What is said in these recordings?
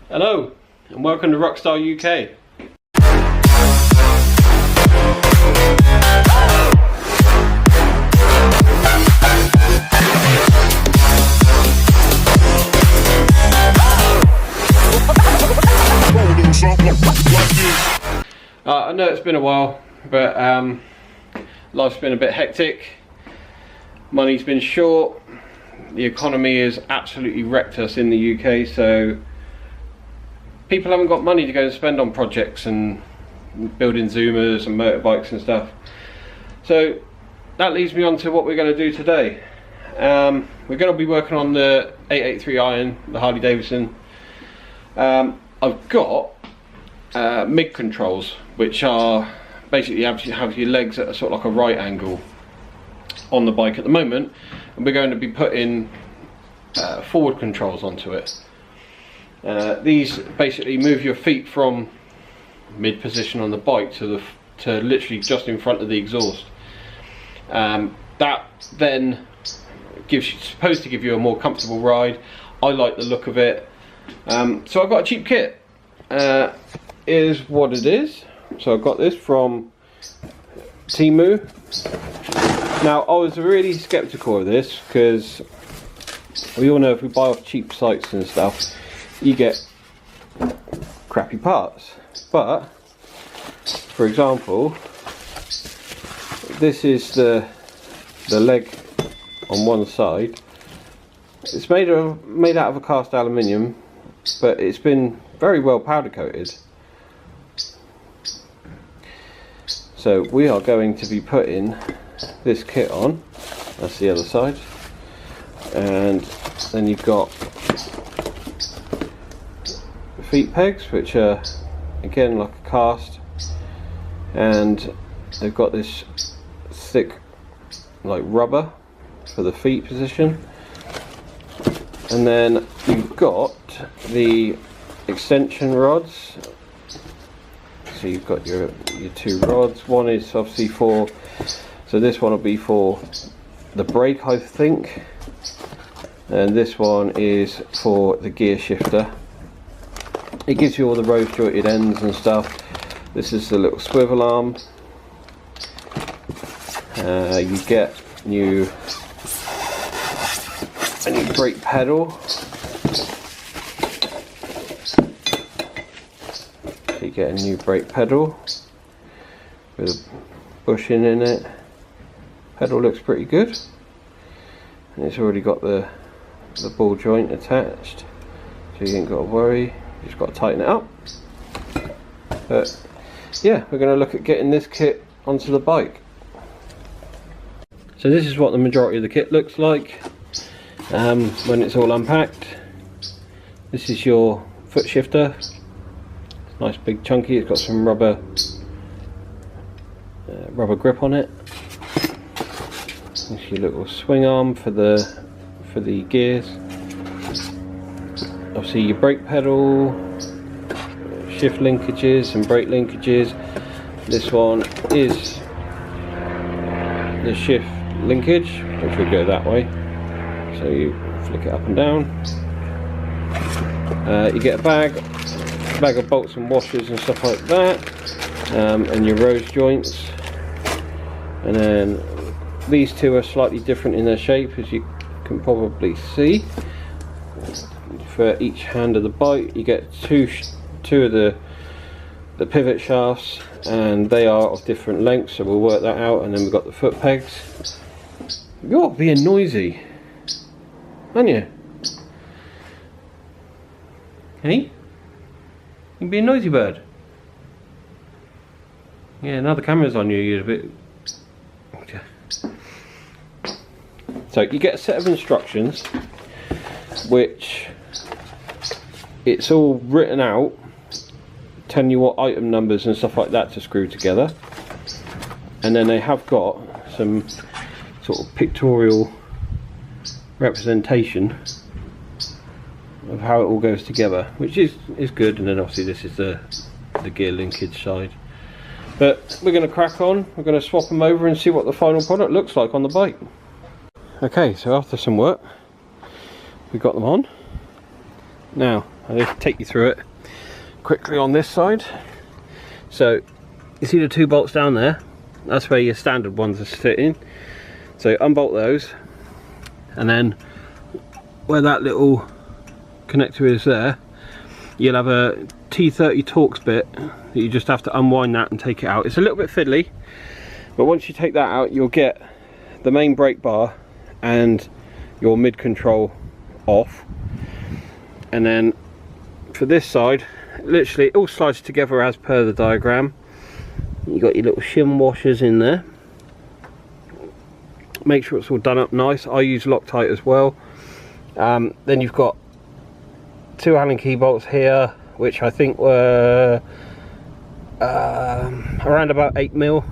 Hello and welcome to Rockstar UK. I know it's been a while, but life's been a bit hectic, money's been short, the economy has absolutely wrecked us in the UK, so people haven't got money to go and spend on projects and building Zoomers and motorbikes and stuff. So that leads me on to what we're going to do today. We're going to be working on the 883 iron, the Harley Davidson. I've got MIG controls, which are basically have your legs at a sort of like a right angle on the bike at the moment, and we're going to be putting forward controls onto it. These basically move your feet from mid position on the bike to literally just in front of the exhaust. That then supposed to give you a more comfortable ride. I like the look of it. So I've got a cheap kit. Is what it is. So I got this from Temu. Now I was really skeptical of this because we all know if we buy off cheap sites and stuff, you get crappy parts. But for example, this is the leg on one side. It's made out of a cast aluminium, but it's been very well powder coated. So we are going to be putting this kit on. That's the other side, and then you've got the feet pegs, which are again like a cast, and they've got this thick like rubber for the feet position, and then you've got the extension rods. So you've got your two rods. One is obviously so this one will be for the brake, I think, and this one is for the gear shifter. It gives you all the rose jointed ends and stuff. This is the little swivel arm. You get a new brake pedal. You get a new brake pedal with a bushing in it. Pedal looks pretty good, and it's already got the ball joint attached, so you ain't got to worry. You just got to tighten it up. But yeah, we're going to look at getting this kit onto the bike. So this is what the majority of the kit looks like when it's all unpacked. This is your foot shifter. Nice big chunky. It's got some rubber grip on it. This your little swing arm for the gears. Obviously your brake pedal, shift linkages and brake linkages. This one is the shift linkage, which will go that way. So you flick it up and down. You get a bag of bolts and washers and stuff like that, and your rose joints, and then these two are slightly different in their shape, as you can probably see. For each hand of the bike you get two of the pivot shafts, and they are of different lengths, so we'll work that out. And then we've got the foot pegs. You're being noisy, aren't you? Hey? You can be a noisy bird. Yeah, now the camera's on you, you're a bit... Okay. So you get a set of instructions, which it's all written out, telling you what item numbers and stuff like that to screw together. And then they have got some sort of pictorial representation of how it all goes together, which is good. And then obviously this is the gear linkage side. But we're going to crack on, we're going to swap them over and see what the final product looks like on the bike. Okay, so after some work we got them on. Now I'll just take you through it quickly on this side. So you see the 2 bolts down there, that's where your standard ones are sitting. So unbolt those, and then where that little connector is there, you'll have a T30 Torx bit that you just have to unwind that and take it out. It's a little bit fiddly, but once you take that out, you'll get the main brake bar and your mid control off. And then for this side, literally it all slides together as per the diagram. You got your little shim washers in there. Make sure it's all done up nice. I use Loctite as well. Then you've got 2 Allen key bolts here, which I think were around about 8mm.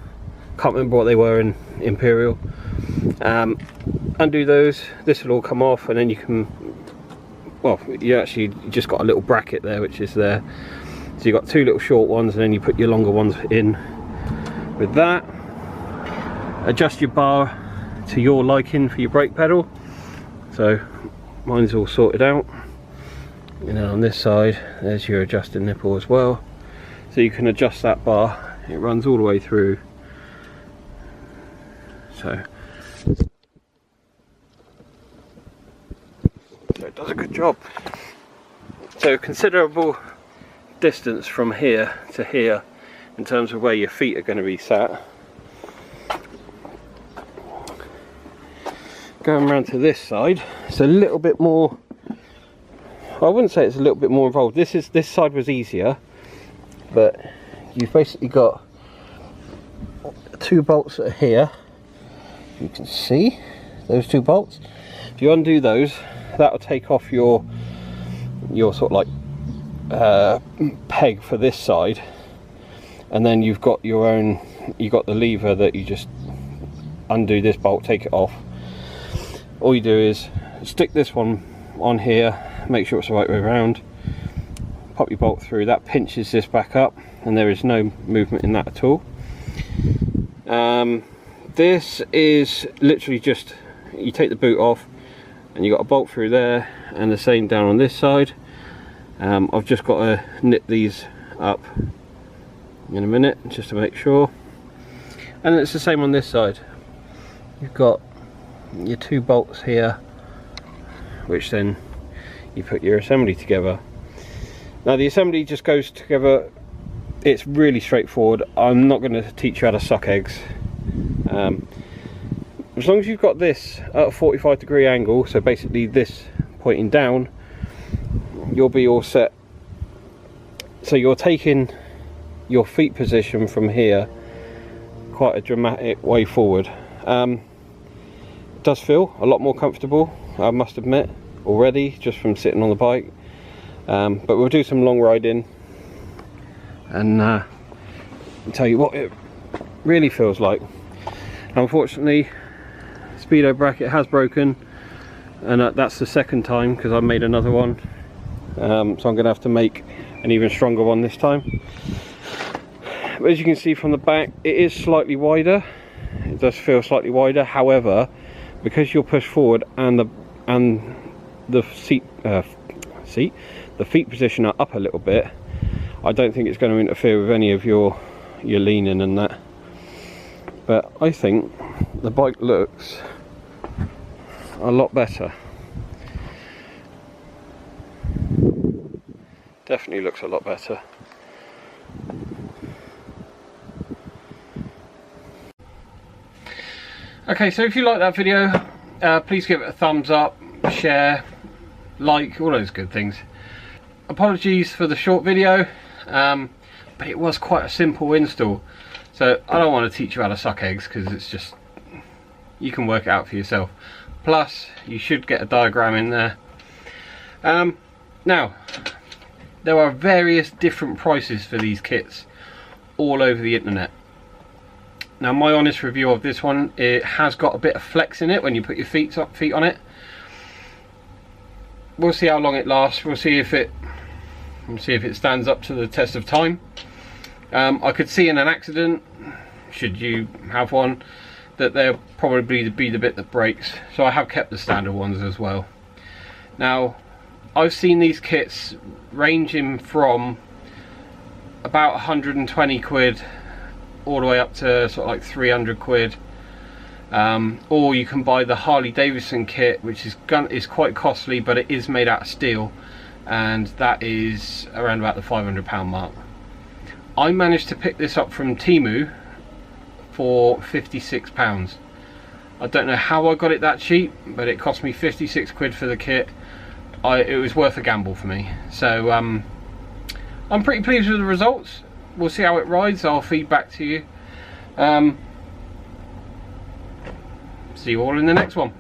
Can't remember what they were in Imperial. Undo those, this will all come off, and then you can, well, you actually just got a little bracket there which is there. So you've got 2 little short ones, and then you put your longer ones in with that. Adjust your bar to your liking for your brake pedal. So mine's all sorted out. And then on this side, there's your adjusting nipple as well. So you can adjust that bar. It runs all the way through. So it does a good job. So considerable distance from here to here in terms of where your feet are going to be sat. Going around to this side, it's a little bit more, I wouldn't say it's a little bit more involved. This side was easier, but you've basically got 2 bolts that are here. You can see those 2 bolts. If you undo those, that will take off your sort of like peg for this side, and then you've got your own, you've got the lever that you just undo this bolt, take it off. All you do is stick this one on here, make sure it's the right way around, pop your bolt through, that pinches this back up, and there is no movement in that at all. This is literally just, you take the boot off and you got a bolt through there, and the same down on this side. I've just got to nip these up in a minute just to make sure, and it's the same on this side. You've got your 2 bolts here, which then you put your assembly together. Now the assembly just goes together, it's really straightforward. I'm not going to teach you how to suck eggs. As long as you've got this at a 45-degree angle, so basically this pointing down, you'll be all set. So you're taking your feet position from here quite a dramatic way forward. It does feel a lot more comfortable, I must admit, already, just from sitting on the bike. But we'll do some long riding and tell you what it really feels like. Unfortunately, speedo bracket has broken, and that's the 2nd time because I made another one. So I'm going to have to make an even stronger one this time. But as you can see from the back, it is slightly wider. It does feel slightly wider. However, because you're pushed forward and the feet position are up a little bit, I don't think it's going to interfere with any of your leaning and that. But I think the bike looks a lot better. Definitely looks a lot better. Okay, so if you like that video, please give it a thumbs up, share, like, all those good things. Apologies for the short video, but it was quite a simple install. So I don't want to teach you how to suck eggs, because it's just, you can work it out for yourself. Plus, you should get a diagram in there. Now, there are various different prices for these kits all over the internet. Now, my honest review of this one, it has got a bit of flex in it when you put your feet on it. We'll see how long it lasts. We'll see if it stands up to the test of time. I could see in an accident, should you have one, that there'll probably be the bit that breaks. So I have kept the standard ones as well. Now, I've seen these kits ranging from about 120 quid all the way up to sort of like 300 quid. Or you can buy the Harley Davidson kit, which is quite costly, but it is made out of steel, and that is around about the £500 mark. I managed to pick this up from Temu for £56. I don't know how I got it that cheap, but it cost me 56 quid for the kit. It was worth a gamble for me. So I'm pretty pleased with the results. We'll see how it rides. I'll feed back to you. See you all in the next one.